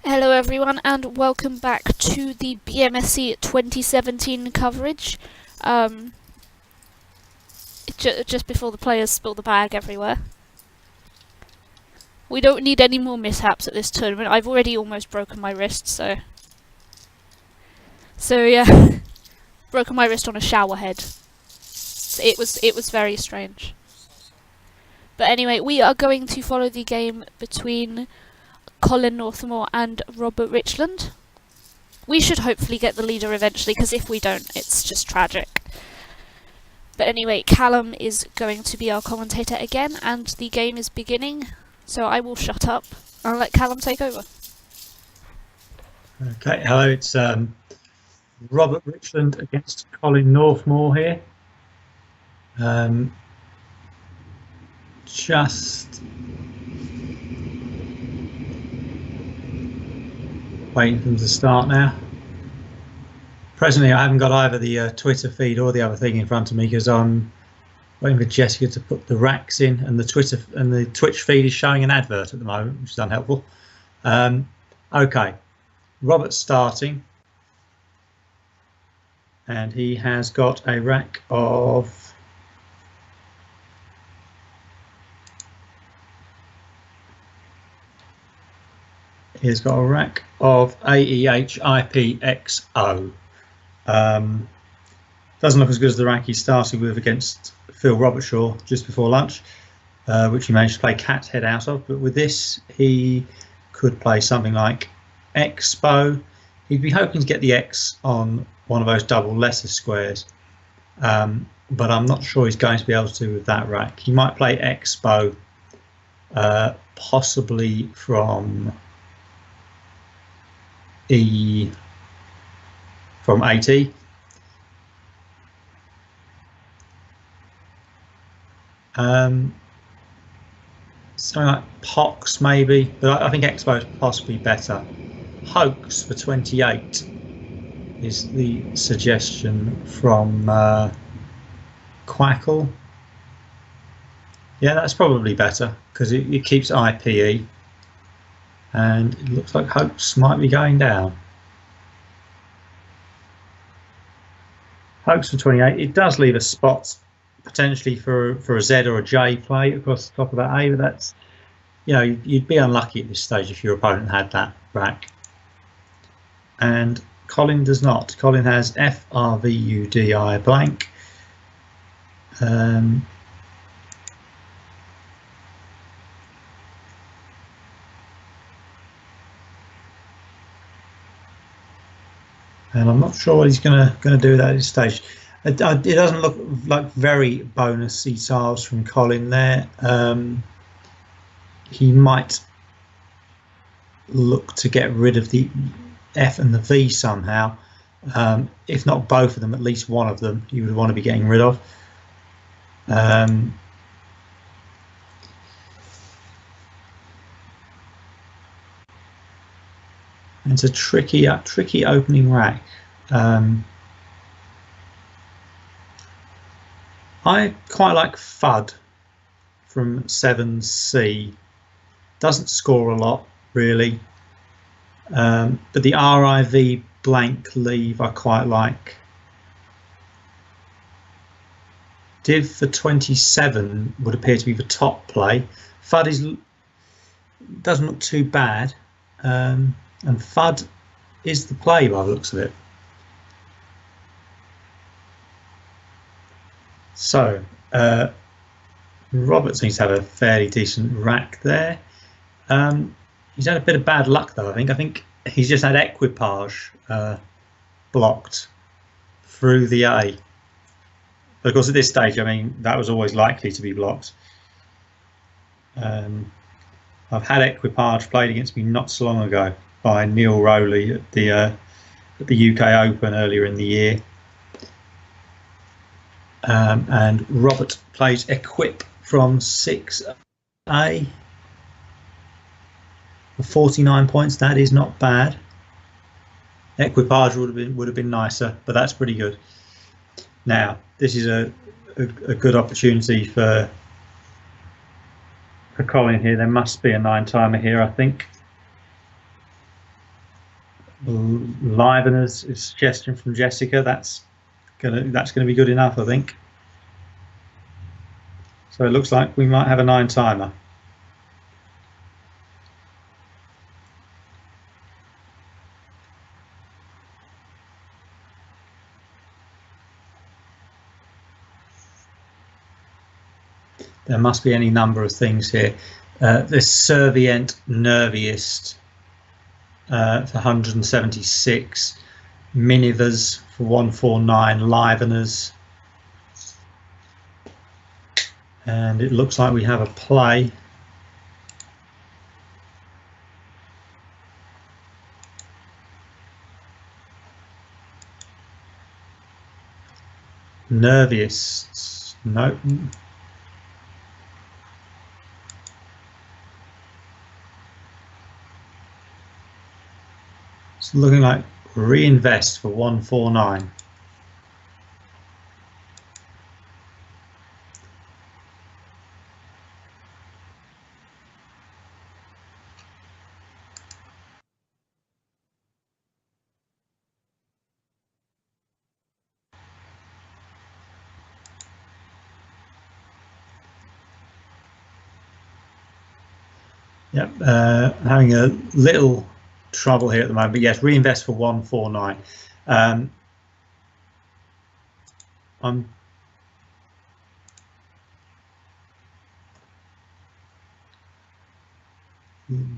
Hello everyone and welcome back to the BMSC 2017 coverage. Um, just before the players spill the bag everywhere. We don't need any more mishaps at this tournament. I've already almost broken my wrist, so yeah, broken my wrist on a shower head. It was very strange. But anyway, we are going to follow the game between Colin Northmore and Robert Richland. We should hopefully get the leader eventually, because if we don't, it's just tragic. But anyway, Calum is going to be our commentator again, and the game is beginning, so I will shut up. I'll let Calum take over. Okay, hello, it's Robert Richland against Colin Northmore here. Just waiting for them to start now. Presently, I haven't got either the Twitter feed or the other thing in front of me because I'm waiting for Jessica to put the racks in, and the Twitch feed is showing an advert at the moment, which is unhelpful. Okay, Robert's starting, and he has got a rack of He's got a rack of AEHIPXO. Doesn't look as good as the rack he started with against Phil Robertshaw just before lunch, which he managed to play cat's head out of. But with this, he could play something like Expo. He'd be hoping to get the X on one of those double letter squares, but I'm not sure he's going to be able to with that rack. He might play Expo, possibly from from 80. Something like Pox maybe, but I think Expo is possibly better. Hoax for 28 is the suggestion from Quackle. Yeah, that's probably better because it keeps IPE. And it looks like Hoax might be going down. Hoax for 28. It does leave a spot potentially for a Z or a J play across the top of that A, but that's, you'd be unlucky at this stage if your opponent had that rack. And Colin does not. Colin has FRVUDI blank. And I'm not sure what he's going to do at this stage. It doesn't look like very bonusy tiles from Colin there. He might look to get rid of the F and the V somehow. If not both of them, at least one of them he would want to be getting rid of. It's a tricky opening rack. I quite like FUD from 7C. Doesn't score a lot really, but the RIV blank leave I quite like. Div for 27 would appear to be the top play. FUD doesn't look too bad. And FUD is the play by the looks of it. So Robert seems to have a fairly decent rack there. He's had a bit of bad luck though. I think he's just had Equipage blocked through the A. But of course, at this stage, I mean, that was always likely to be blocked. I've had Equipage played against me not so long ago by Neil Rowley at the UK Open earlier in the year. And Robert plays Equip from 6A for 49 points. That is not bad. Equipage would have been nicer, but that's pretty good. Now this is a good opportunity for Colin here. There must be a 9-timer here, I think. Liveners, a suggestion from Jessica. That's gonna be good enough, I think. So it looks like we might have a 9 timer. There must be any number of things here. This Servient Nerviest for 176, Minivers for 149, Liveners, and it looks like we have a play. Nerviest, no. It's looking like Reinvest for 149. Yep, having a little trouble here at the moment, but yes, Reinvest for 149. I'm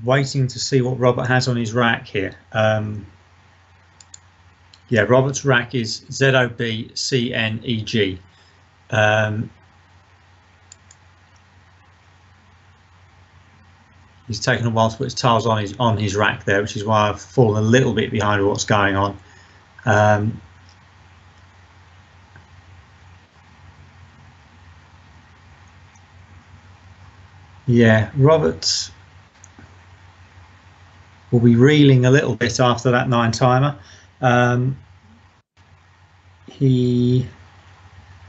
waiting to see what Robert has on his rack here. Yeah, Robert's rack is ZOBCNEG. He's taken a while to put his tiles on his rack there, which is why I've fallen a little bit behind what's going on. Yeah, Robert will be reeling a little bit after that 9 timer. He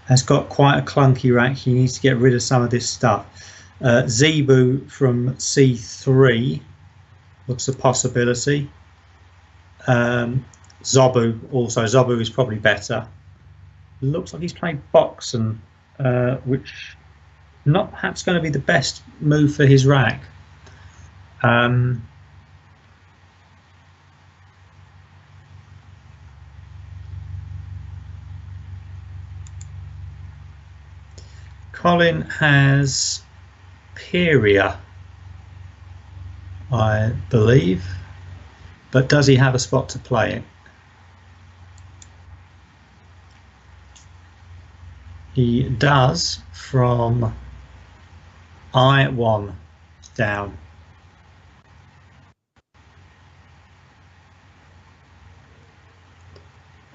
has got quite a clunky rack. He needs to get rid of some of this stuff. Zebu from C3 looks a possibility. Zobu also. Zobu is probably better. Looks like he's playing Boxen, which not perhaps going to be the best move for his rack. Colin has Peria, I believe, but does he have a spot to play it? He does from I1 down.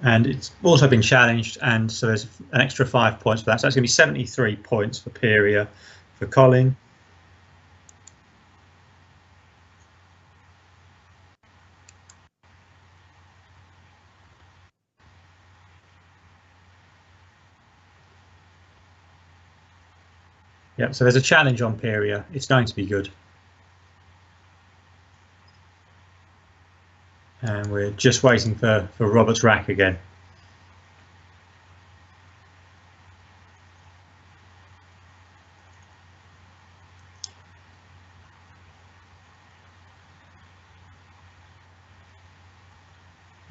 And it's also been challenged, and so there's an extra 5 points for that. So that's going to be 73 points for Peria for Colin. Yep, so there's a challenge on Peria. It's going to be good. And we're just waiting for Robert's rack again.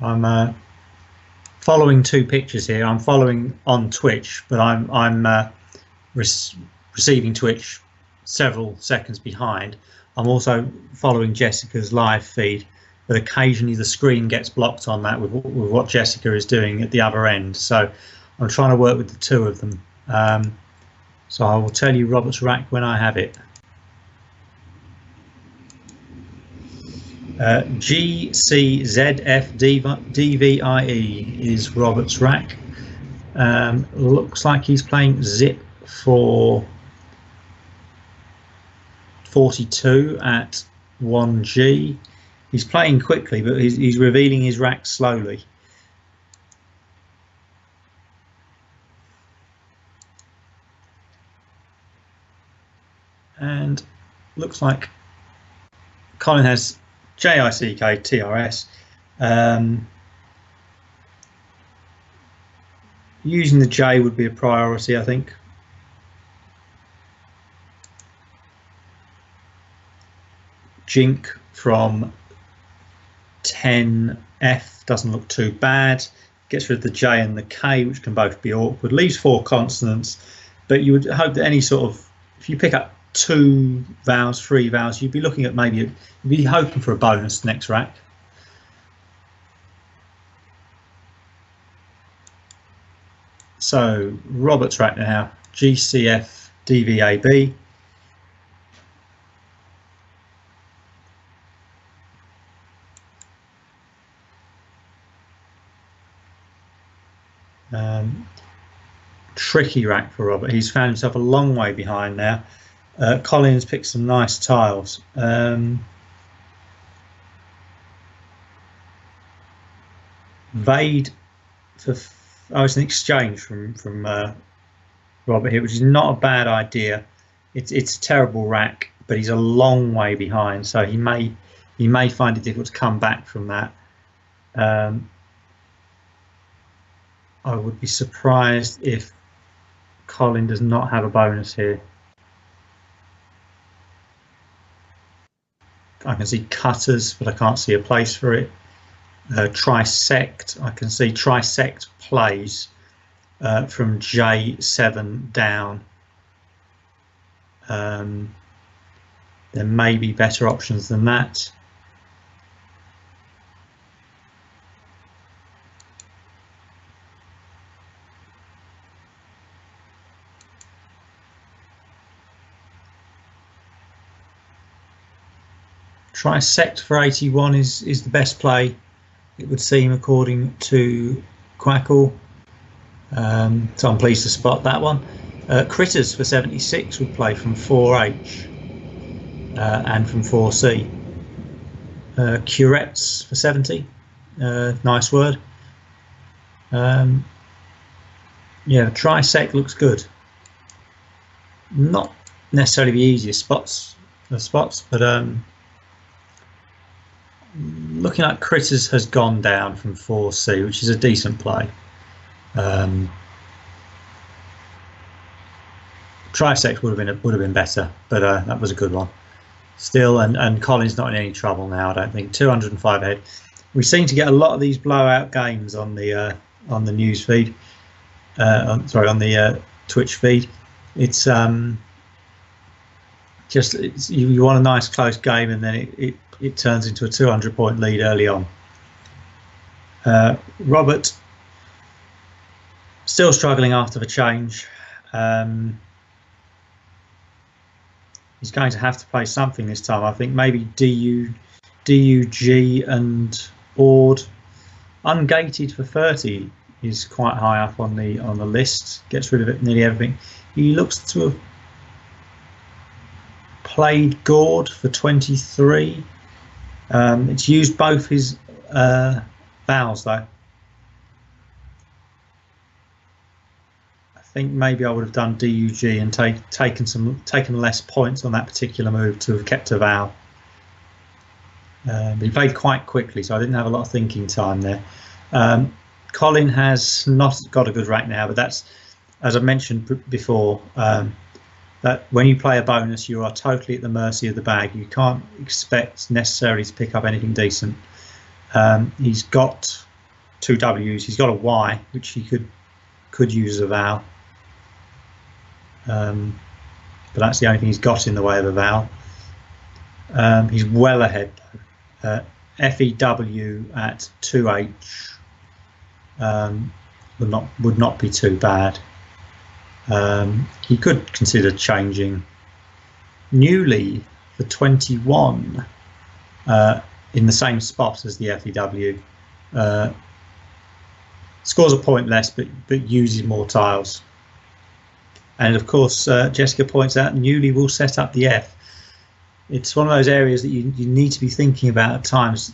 I'm following 2 pictures here. I'm following on Twitch, but I'm receiving Twitch several seconds behind. I'm also following Jessica's live feed, but occasionally the screen gets blocked on that with what Jessica is doing at the other end. So I'm trying to work with the 2 of them. So I will tell you Robert's rack when I have it. GCZFDVIE is Robert's rack. Looks like he's playing Zip for 42 at 1G. He's playing quickly, but he's revealing his rack slowly. And looks like Colin has JICK TRS, Using the J would be a priority, I think. Jink from 10F doesn't look too bad. Gets rid of the J and the K, which can both be awkward. Leaves 4 consonants, but you would hope that any sort of, if you pick up 2 vowels, 3 vowels, you'd be looking at maybe, you'd be hoping for a bonus next rack. So Robert's rack now, GCF DVAB. Tricky rack for Robert. He's found himself a long way behind now. Colin's picked some nice tiles. Vade for it's an exchange from Robert here, which is not a bad idea. It's a terrible rack, but he's a long way behind, so he may find it difficult to come back from that. I would be surprised if Colin does not have a bonus here. I can see cutters, but I can't see a place for it. Trisect, I can see trisect plays from J7 down. There may be better options than that. Trisect for 81 is the best play, it would seem, according to Quackle. So I'm pleased to spot that one. Critters for 76 would play from 4H and from 4C. Curettes for 70, nice word. Yeah, Trisect looks good. Not necessarily the easiest spots, but looking like Critters has gone down from 4C, which is a decent play. Trisect would have been better, but that was a good one. Still, and Colin's not in any trouble now, I don't think. 205 ahead. We seem to get a lot of these blowout games on the news feed. On the Twitch feed. It's just you want a nice close game, and then it turns into a 200-point lead early on. Robert still struggling after the change. He's going to have to play something this time. I think maybe DUG and Ord. Ungated for 30 is quite high up on the list. Gets rid of it, nearly everything. He looks to have played Gord for 23. It's used both his vowels though. I think maybe I would have done DUG and taken less points on that particular move to have kept a vowel. But he played quite quickly, so I didn't have a lot of thinking time there. Colin has not got a good rack now, but that's, as I mentioned before, that when you play a bonus, you are totally at the mercy of the bag. You can't expect necessarily to pick up anything decent. He's got 2 W's. He's got a Y, which he could use as a vowel. But that's the only thing he's got in the way of a vowel. He's well ahead. FEW at 2H would not be too bad. He could consider changing Newly for 21 in the same spot as the FEW. Scores a point less, but uses more tiles. And of course, Jessica points out Newly will set up the F. It's one of those areas that you need to be thinking about at times,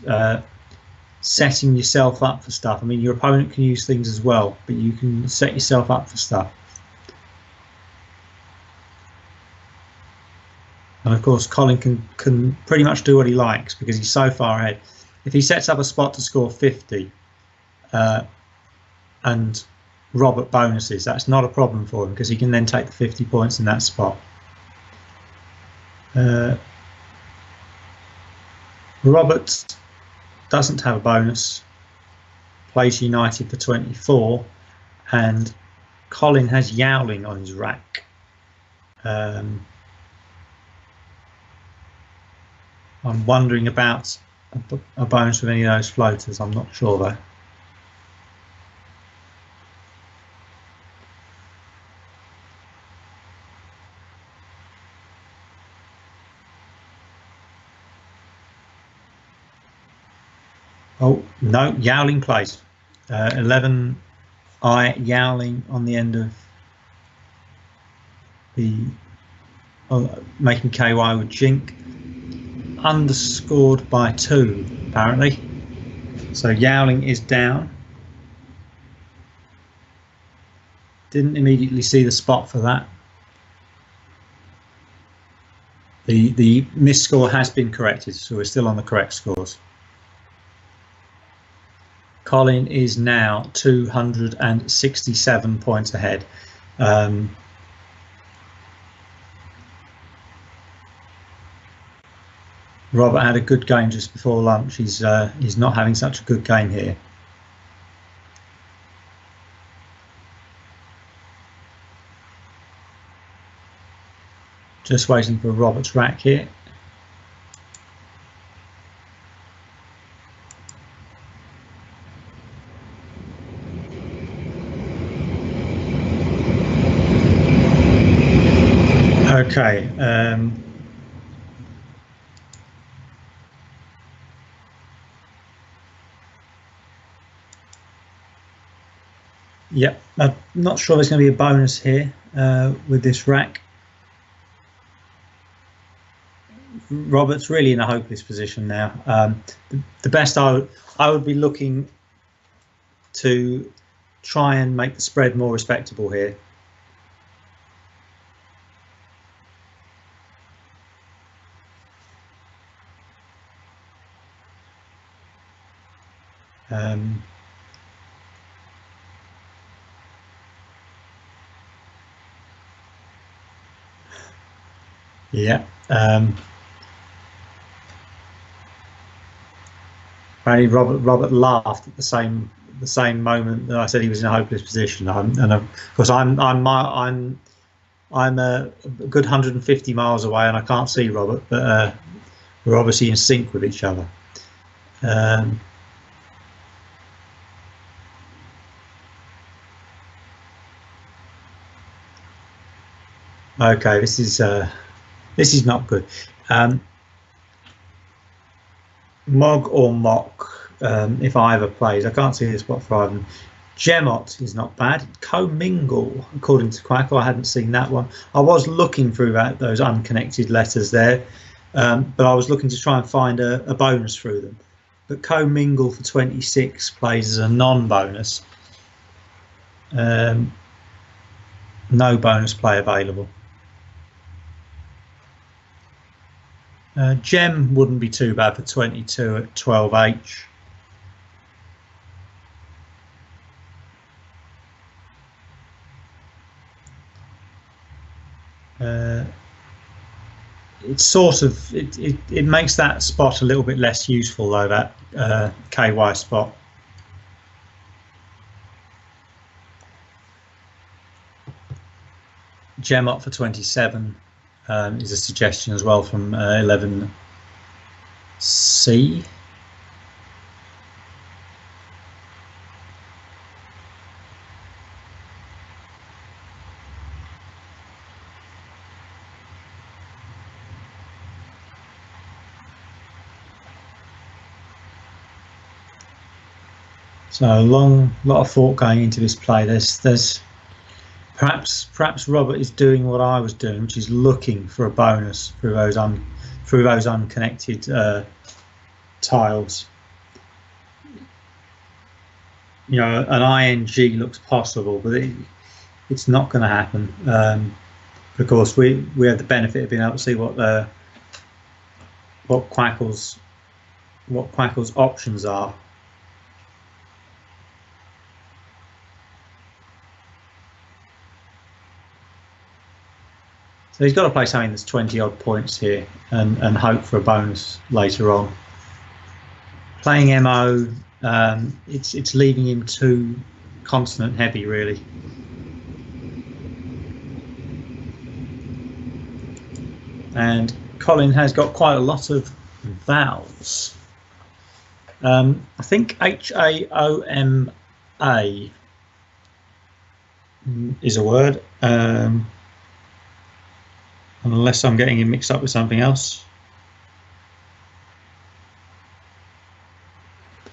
setting yourself up for stuff. I mean, your opponent can use things as well, but you can set yourself up for stuff. And of course, Colin can pretty much do what he likes because he's so far ahead. if he sets up a spot to score 50 and Robert bonuses, that's not a problem for him because he can then take the 50 points in that spot. Robert doesn't have a bonus, plays United for 24, and Colin has Yowling on his rack. I'm wondering about a bonus with any of those floaters. I'm not sure though. Oh no, Yowling plays 11. Yowling on the end of the making KY with Jink, underscored by 2 apparently. So Yowling is down. Didn't immediately see the spot for that. The missed score has been corrected, so we're still on the correct scores. Colin is now 267 points ahead. Robert had a good game just before lunch. He's not having such a good game here. Just waiting for Robert's rack here. Okay. Yep, I'm not sure there's going to be a bonus here with this rack. Robert's really in a hopeless position now. The best I would be looking to try and make the spread more respectable here. Yeah. Apparently, Robert laughed at the same moment that I said he was in a hopeless position. And of course, I'm a good 150 miles away, and I can't see Robert, but we're obviously in sync with each other. Okay, this is not good. Mog or Mock, if either plays. I can't see the spot for either. Gemot is not bad. Commingle, according to Quackle, I hadn't seen that one. I was looking through those unconnected letters there, but I was looking to try and find a bonus through them. But Commingle for 26 plays as a non-bonus. No bonus play available. Gem wouldn't be too bad for 22 at 12H. It's sort of it makes that spot a little bit less useful though, that KY spot. Gem up for 27 is a suggestion as well from 11C. So a lot of thought going into this play. There's perhaps Robert is doing what I was doing, which is looking for a bonus through those unconnected tiles. You know, an ING looks possible, but it's not going to happen. Of course, we have the benefit of being able to see what Quackle's what Quackle's options are. So he's got to play something that's 20 odd points here and hope for a bonus later on. Playing MO, it's leaving him too consonant heavy, really. And Colin has got quite a lot of vowels. I think HAOMA is a word, unless I'm getting him mixed up with something else.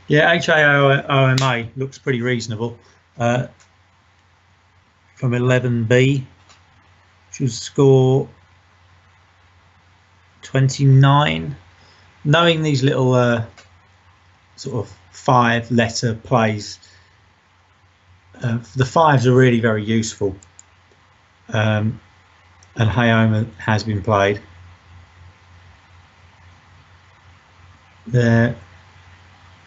Yeah, HAOMA looks pretty reasonable. From 11B, should score 29. Knowing these little sort of 5-letter plays, the fives are really very useful. And Hayoma has been played. They're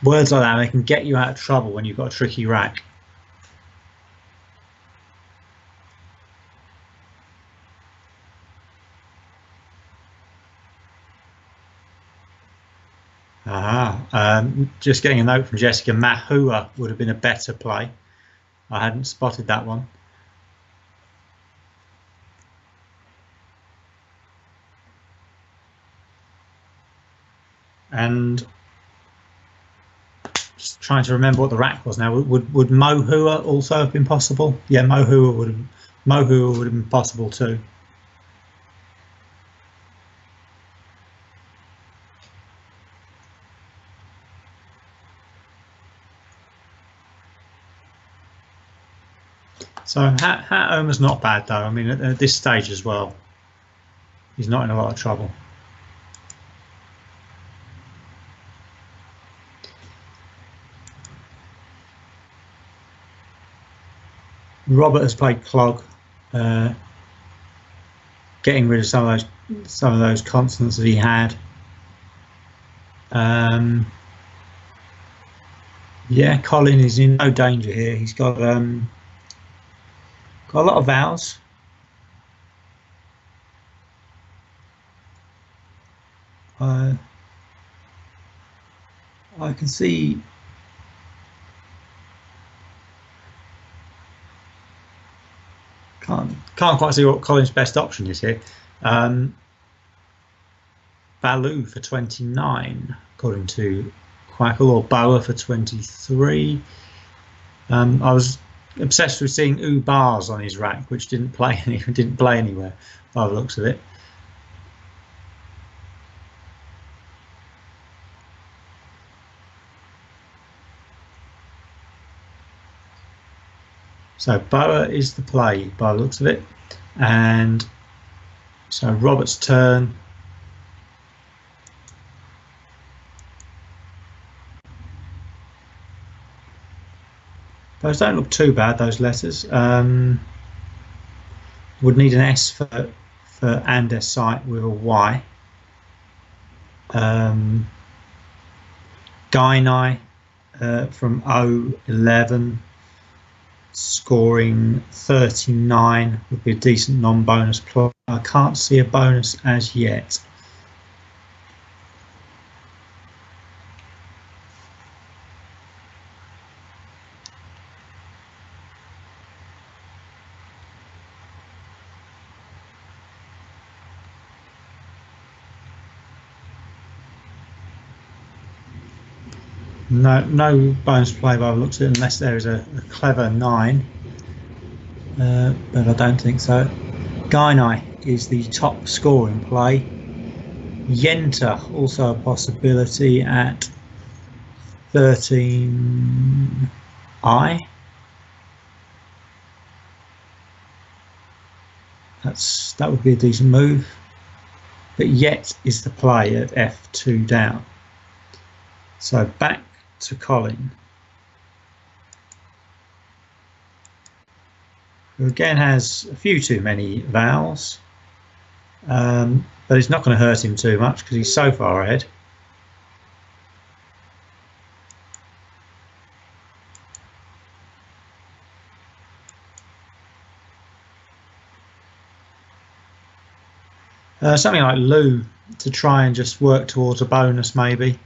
words like that, they can get you out of trouble when you've got a tricky rack. Just getting a note from Jessica, Mahua would have been a better play. I hadn't spotted that one. And just trying to remember what the rack was now. Would Mohua also have been possible? Yeah, Mohua would have been possible too. So Omer's not bad though. I mean, at this stage as well, he's not in a lot of trouble. Robert has played clog, getting rid of some of those consonants that he had. Yeah, Colin is in no danger here. He's got a lot of vowels. I can see. Can't quite see what Colin's best option is here. Baloo for 29, according to Quackle, or Boa for 23. I was obsessed with seeing bars on his rack, which didn't play anywhere by the looks of it. So Boa is the play by the looks of it, and so Robert's turn. Those don't look too bad, those letters. Would need an S for andesite with a Y. Guinai from 011, scoring 39 would be a decent non-bonus play. I can't see a bonus as yet. No bonus play by the looks of it, unless there is a clever 9, but I don't think so. Guinai is the top scoring play. Yenta also a possibility at 13I. That would be a decent move, but yet is the play at F2 down. So back to Colin, who again has a few too many vowels, but it's not going to hurt him too much because he's so far ahead. Something like Lou to try and just work towards a bonus, maybe.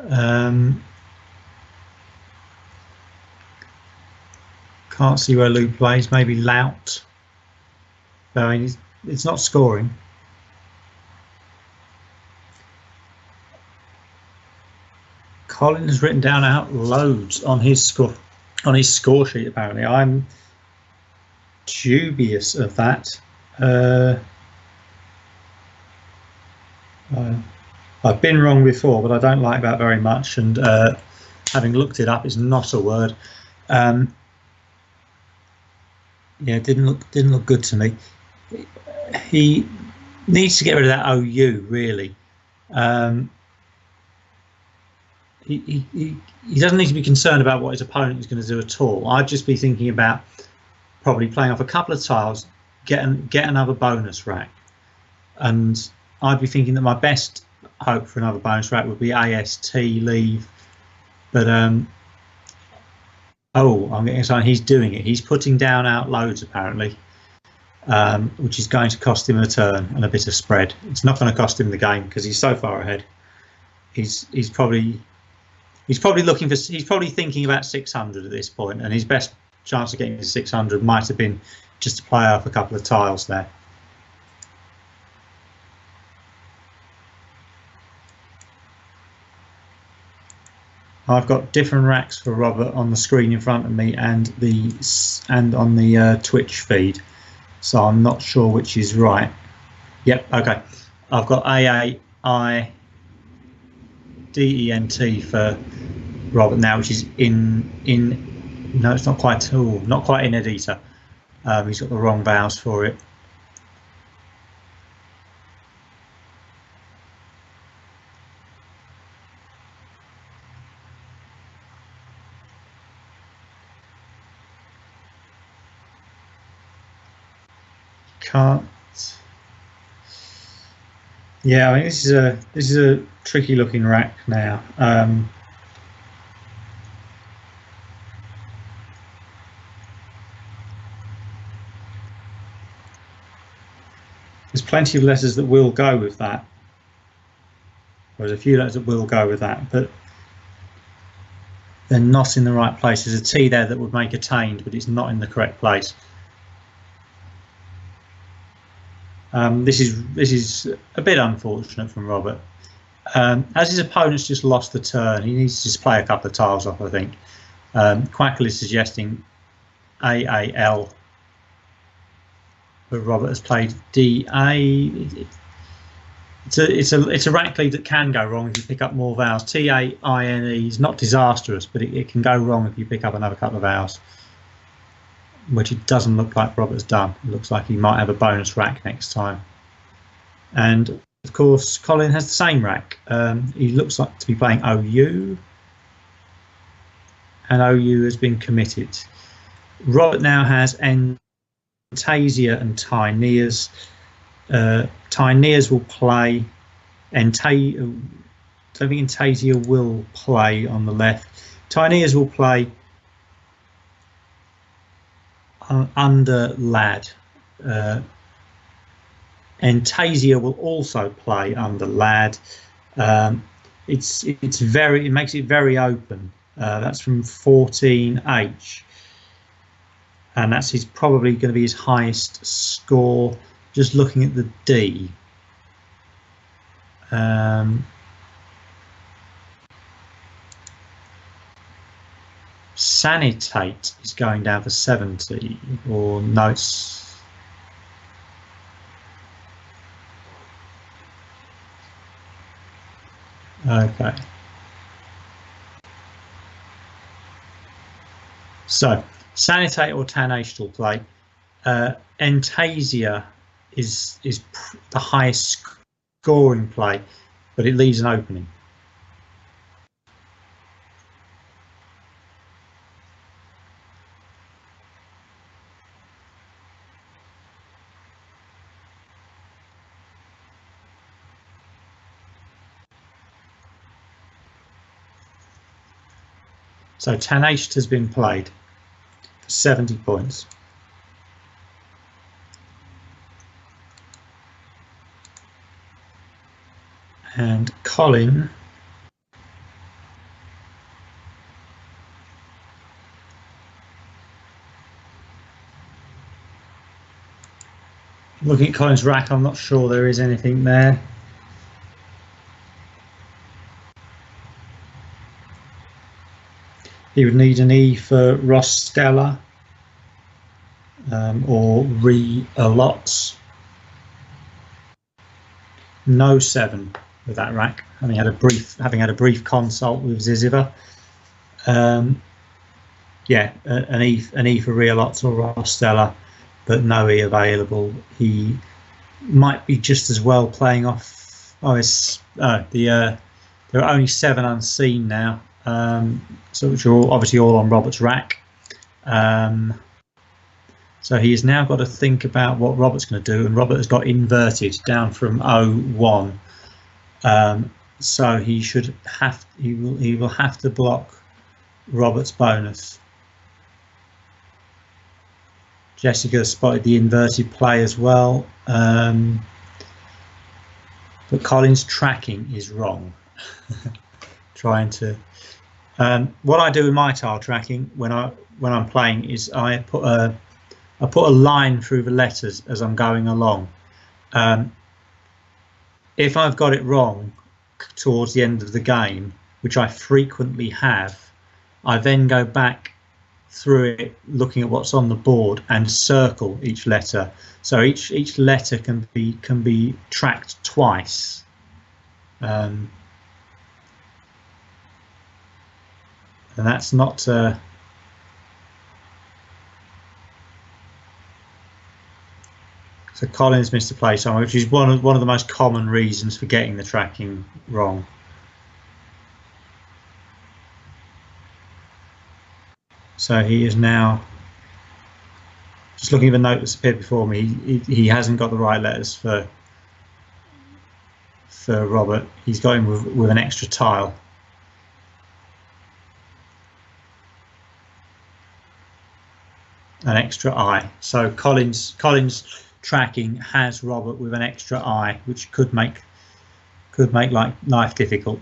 Can't see where Lou plays. Maybe Lout. I mean, it's not scoring. Colin has written down out loads on his score sheet. Apparently, I'm dubious of that. I've been wrong before, but I don't like that very much. And having looked it up, it's not a word. Yeah, it didn't look good to me. He needs to get rid of that OU, really. He doesn't need to be concerned about what his opponent is going to do at all. I'd just be thinking about probably playing off a couple of tiles, get another bonus rack, and I'd be thinking that my best hope for another bonus rack would be AST leave. But oh, I'm getting something. He's doing it. He's putting down out loads apparently, which is going to cost him a turn and a bit of spread. It's not going to cost him the game because he's so far ahead. He's probably thinking about 600 at this point, and his best chance of getting to 600 might have been just to play off a couple of tiles there. I've got different racks for Robert on the screen in front of me and on the Twitch feed, so I'm not sure which is right. Yep, okay. I've got AAI DENT for Robert now, which is in no, it's not quite in editor. He's got the wrong vowels for it. Can't. Yeah, I mean this is a tricky looking rack now. There's plenty of letters that will go with that. There's a few letters that will go with that, but they're not in the right place. There's a T there that would make attained, but it's not in the correct place. This is a bit unfortunate from Robert. As his opponent's just lost the turn, he needs to just play a couple of tiles off, I think. Quackle is suggesting AAL, but Robert has played DA. It's a rack lead that can go wrong if you pick up more vowels. TAINE is not disastrous, but it can go wrong if you pick up another couple of vowels, which it doesn't look like Robert's done. It looks like he might have a bonus rack next time. And of course, Colin has the same rack. He looks like to be playing OU, and OU has been committed. Robert now has Entasia and Tyneas. Tyneas will play. I don't think Entasia will play on the left. Tyneas will play under Lad. Entasia will also play under Lad. It makes it very open. That's from 14H, and that's probably going to be his highest score. Just looking at the D. Sanitate is going down to 70, or no, it's okay. So Sanitate or Tanate will play. Entasia is the highest scoring play, but it leaves an opening. So Tanate has been played for 70 points. And Colin looking at Colin's rack, I'm not sure there is anything there. He would need an E for Rostella or Re-a-Lot. No 7 with that rack. Having had a brief consult with Ziziva. Yeah, an E for Re-a-Lot or Rostella, but no E available. He might be just as well playing off. There are only 7 unseen now, so which are obviously all on Robert's rack. So he has now got to think about what Robert's going to do, and Robert has got inverted down from 0-1. So he will have to block Robert's bonus. Jessica spotted the inverted play as well, but Colin's tracking is wrong. Trying to what I do with my tile tracking when I'm playing is I put a line through the letters as I'm going along. If I've got it wrong towards the end of the game, which I frequently have, I then go back through it looking at what's on the board and circle each letter, so each letter can be tracked twice. And that's not so Colin's missed a play somewhere, which is one of the most common reasons for getting the tracking wrong. So he is now just looking at the note that's appeared before me. He hasn't got the right letters for Robert. He's got him with an extra tile. An extra I. So Colin's tracking has Robert with an extra I, which could make life difficult.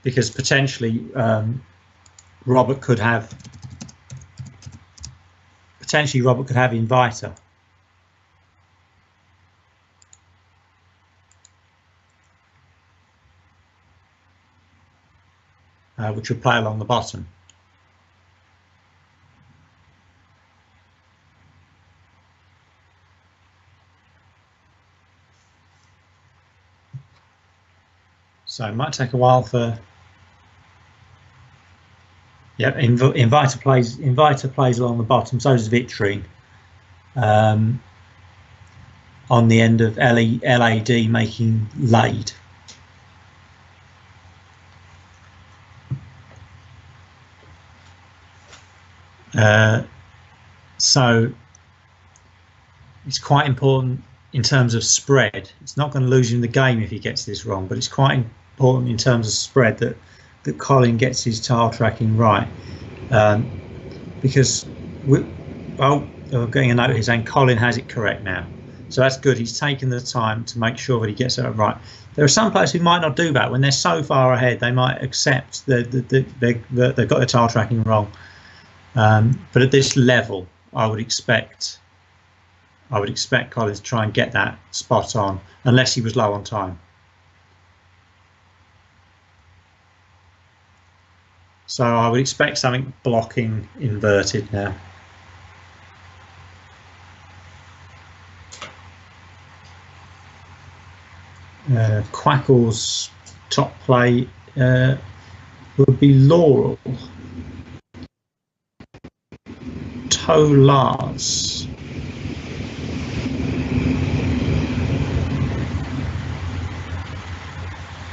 Because potentially Robert could have Inviter. Which would play along the bottom. So it might take a while for. Yeah, Inviter plays along the bottom. So does Victory. On the end of LAD making laid. So it's quite important in terms of spread. It's not going to lose him the game if he gets this wrong, but it's quite important in terms of spread that Colin gets his tile tracking right, because I'm getting a note here saying Colin has it correct now, so that's good. He's taken the time to make sure that he gets it right. There are some players who might not do that when they're so far ahead. They might accept that they've got their tile tracking wrong, but at this level, I would expect Colin to try and get that spot on, unless he was low on time. So I would expect something blocking inverted now. Quackle's top play would be Laurel. Lars.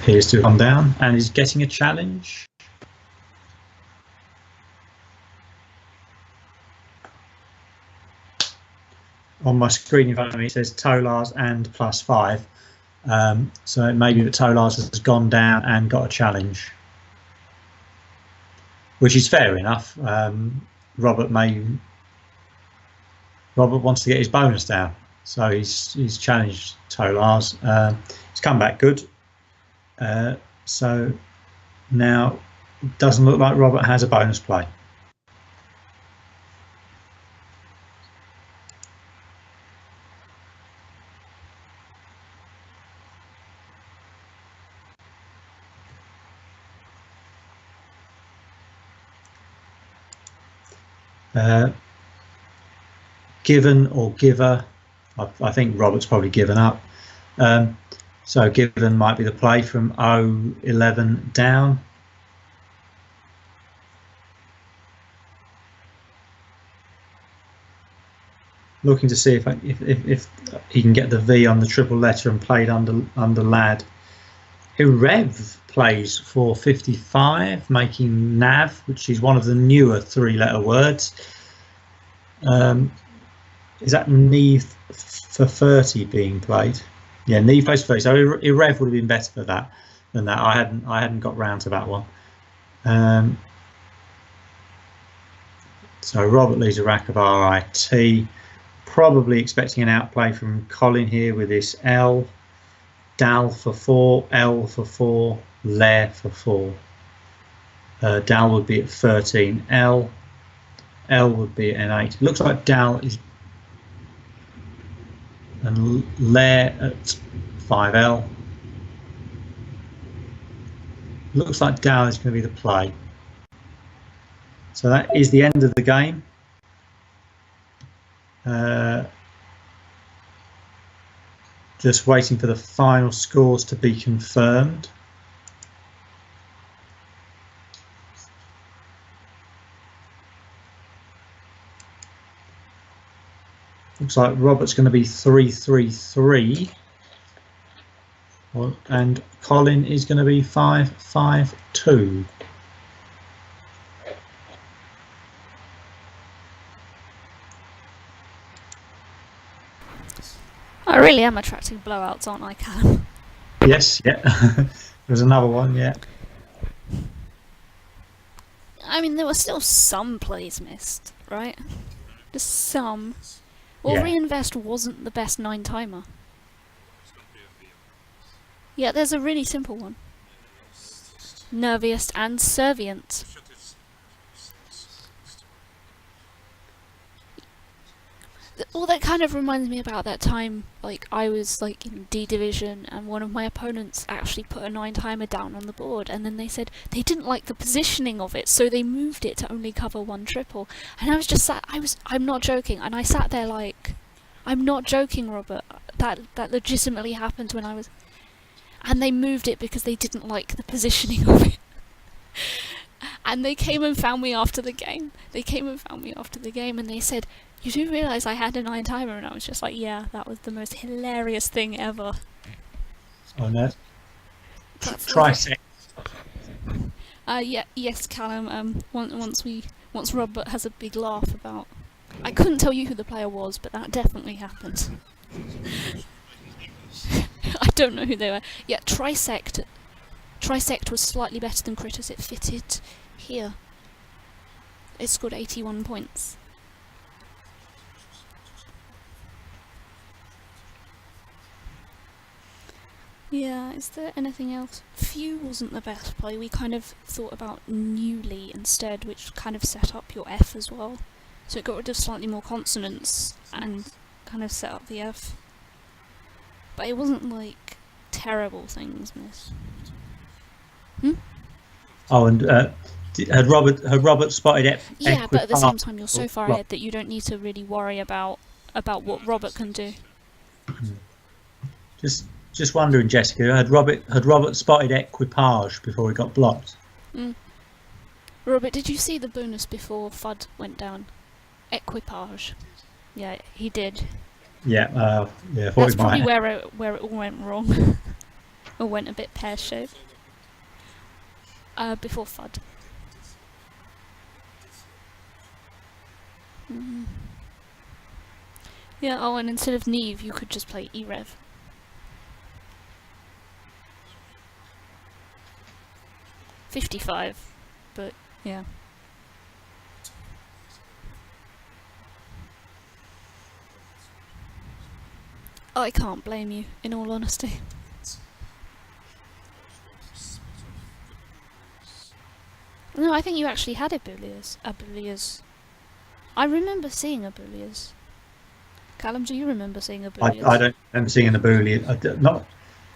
Appears to have come down and is getting a challenge. On my screen in front of me it says Tolars and +5. So it may be that Tolars has gone down and got a challenge, which is fair enough. Robert wants to get his bonus down, so he's challenged Tolars. He's come back good. So now it doesn't look like Robert has a bonus play. Given or giver, I think Robert's probably given up. So given might be the play from 0-11 down. Looking to see if he can get the V on the triple letter and played under lad. Irev plays for 55, making nav, which is one of the newer 3-letter words. Is that Neve for 30 being played? Yeah, Neve plays for 30. So Irev would have been better for that than that. I hadn't got round to that one. So Robert leaves a rack of RIT. Probably expecting an outplay from Colin here with this L. Dal for 4, L for 4, Lair for 4. Dal would be at 13, L would be at N8. Looks like Dal is, and Lair at 5L. Looks like Dal is going to be the play. So that is the end of the game. Just waiting for the final scores to be confirmed. Looks like Robert's going to be 3-3-3, and Colin is going to be 5-5-2. I really am attracting blowouts, aren't I, Calum? Yes, yeah. There's another one, yeah. I mean, there were still some plays missed, right? Just some. Well, Yeah. Reinvest wasn't the best 9-timer. Yeah, there's a really simple one. Nerviest and Servient. Well, that kind of reminds me about that time, like, I was, like, in D Division, and one of my opponents actually put a 9-timer down on the board, and then they said they didn't like the positioning of it, so they moved it to only cover 1 triple. And I was just I'm not joking, and I sat there like, I'm not joking, Robert, that legitimately happened when I was... And they moved it because they didn't like the positioning of it. And they came and found me after the game. And they said, "You do realise I had a 9-timer?" And I was just like, yeah, that was the most hilarious thing ever. Oh no. Trisect. Yes, Callum. Once Robert has a big laugh about... I couldn't tell you who the player was, but that definitely happened. I don't know who they were. Yeah, Trisect. Trisect was slightly better than Critters. It fitted here. It scored 81 points. Yeah, is there anything else? Few wasn't the best play. We kind of thought about newly instead, which kind of set up your F as well. So it got rid of slightly more consonants and kind of set up the F. But it wasn't like terrible things, miss. Oh, and had Robert spotted F? Yeah, but at the same time, you're so far ahead that you don't need to really worry about what Robert can do. Just wondering, Jessica, had Robert spotted equipage before he got blocked? Robert, did you see the bonus before FUD went down? Equipage. Yeah, he did. Yeah, yeah. That's probably where it all went wrong, or went a bit pear-shaped. Before FUD. Yeah. Oh, and instead of Neve, you could just play Erev. 55, but yeah. I can't blame you, in all honesty. No, I think you actually had Aboulias. I remember seeing Aboulias. Callum, do you remember seeing Aboulias? I don't remember seeing an Aboulias. Not.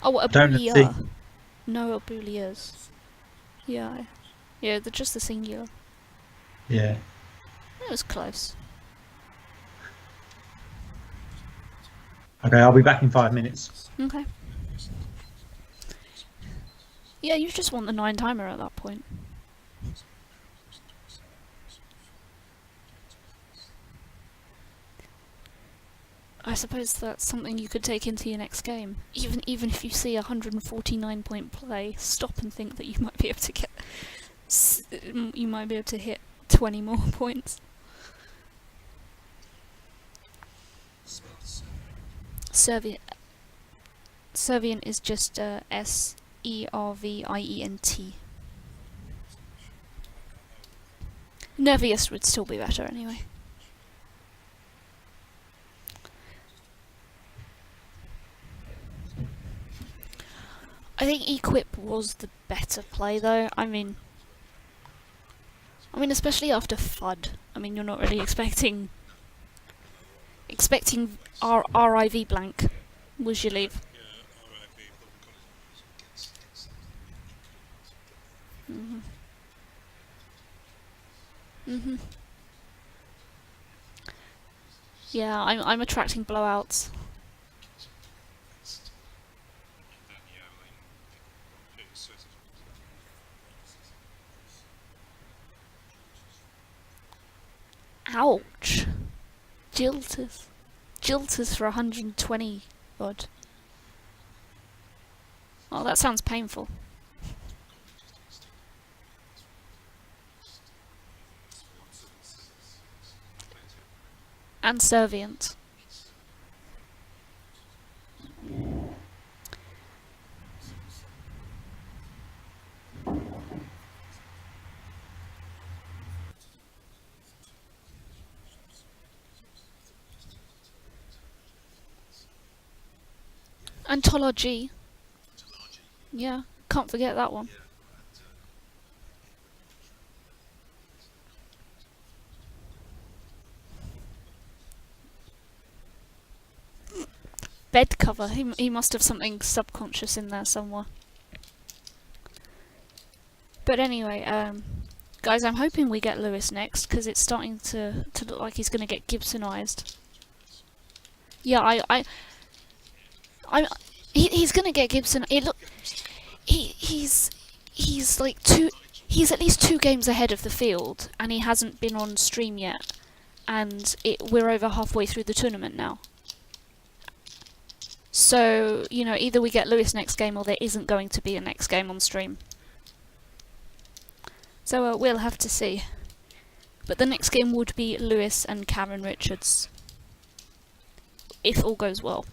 Oh, don't Aboulia. No, Aboulias. Yeah. Yeah, just the singular. Yeah. It was close. Okay, I'll be back in 5 minutes. Okay. Yeah, you just want the 9 timer at that point. I suppose that's something you could take into your next game. Even if you see a 149 point play, stop and think that you might be able to get... you might be able to hit 20 more points. Servient is just Servient. Nervious would still be better anyway. I think Equip was the better play though. I mean especially after FUD. I mean, you're not really expecting RIV blank was your leave. Yeah, I'm attracting blowouts. Ouch. Jilters for 120 odd. Oh, that sounds painful. And Servient. Ontology. Yeah, can't forget that one. Bed cover. He must have something subconscious in there somewhere. But anyway, guys, I'm hoping we get Lewis next because it's starting to look like he's going to get Gibsonized. Yeah, he's going to get Gibson. He's like he's at least 2 games ahead of the field, and he hasn't been on stream yet. And we're over halfway through the tournament now. So, you know, either we get Lewis next game or there isn't going to be a next game on stream. So we'll have to see. But the next game would be Lewis and Karen Richards. If all goes well.